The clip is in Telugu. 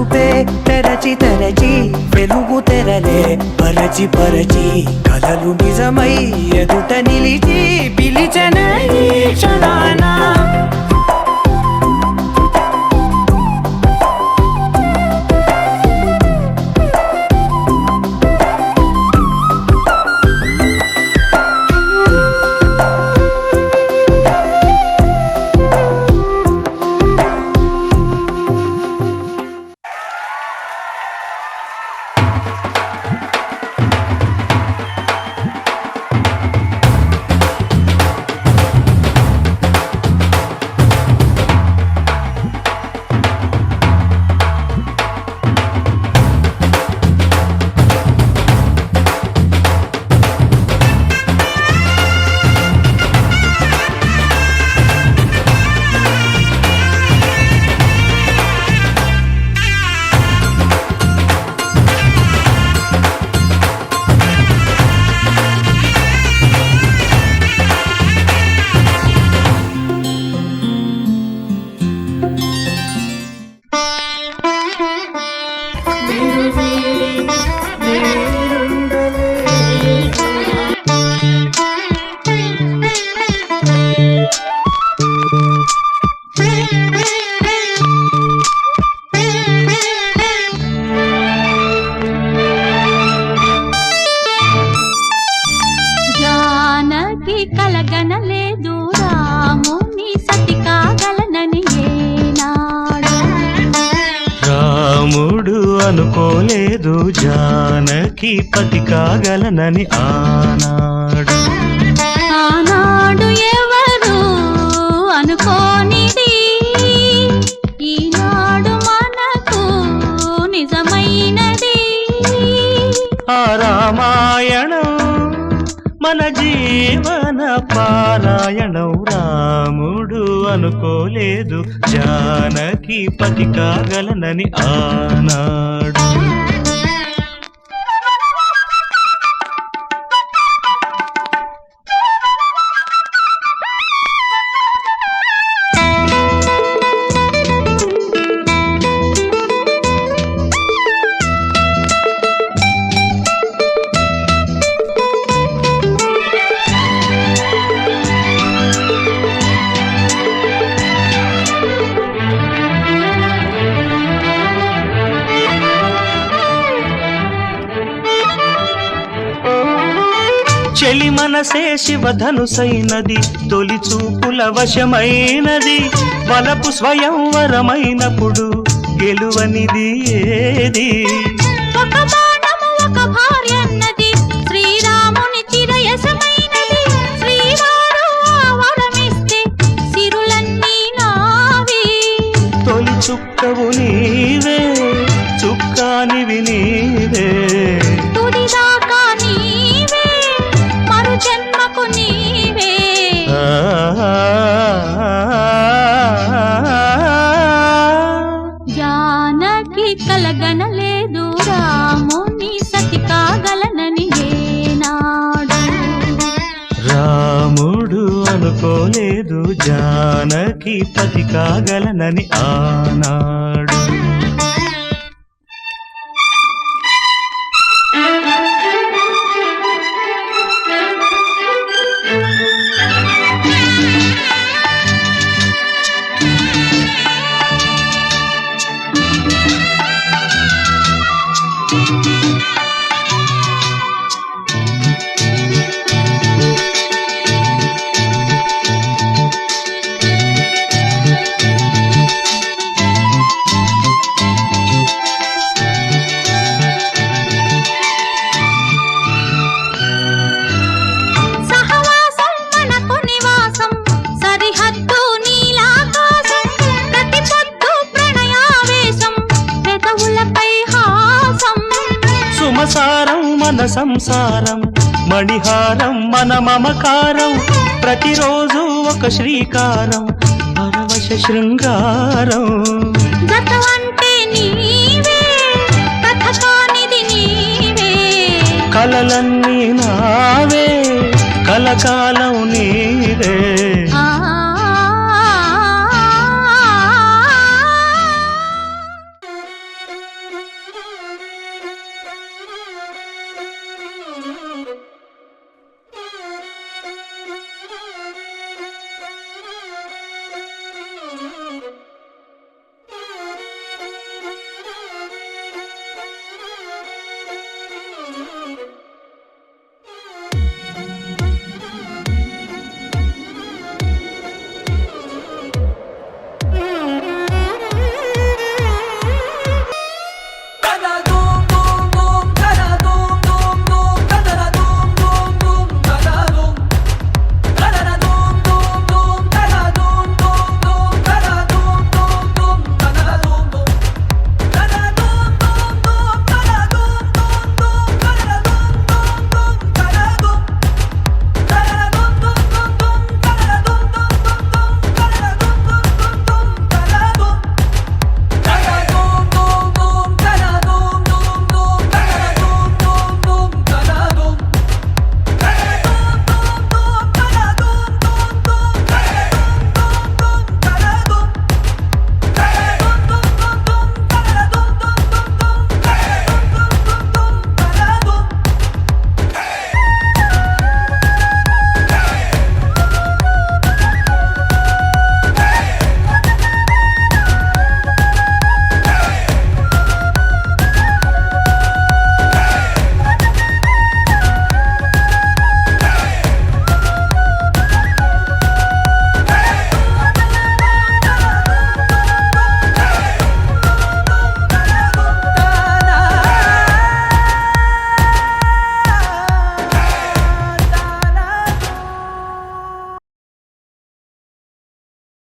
చూపే తెరచి తెరచి వెలుగు తెరలే పరచి పరచి కలలు నిజమై ఎదుట నిలిచి పిలిచన ఈ క్షణాన కలగనలేదు రాముని సతి కాగలనని ఏనాడు రాముడు అనుకోలేదు జానకి పతి కాగలనని ఆనాడు ఆనాడు ఎవరు అనుకోనిది ఈనాడు మనకు నిజమైనది ఆ రామాయణం మన జీవన పారాయణం రాముడు అనుకోలేదు జానకి పతి కాగలనని ఆనాడు చెలి మనసే శివధనుసైనది తొలి చూపుల వశమైనది వలపు స్వయంవరమైనప్పుడు గెలువనిది ఏది ఒక బాణము ఒక భార్య అన్నది శ్రీరాముని చిరయసమైనది శ్రీవారు వరమిస్తే సిరులన్నీ నావి తొలి చుక్కవు నీవే చుక్కానివి నీవే తుడిదాకా నీవే మరు జన్మకు నీవే జానకి కలగనలేదు రాముని సతి కాగలనని ఏనాడు రాముడు అనుకోలేదు జానకి పతి కాగలనని ఆనాడు సుమసారం మన సంసారం మణిహారం మన మమకారం ప్రతిరోజు ఒక శ్రీకారం పరవశ శృంగారం గతమంటే నీవే కథ కానిది నీవే కలలన్నీ నావే కలకాలం నీవే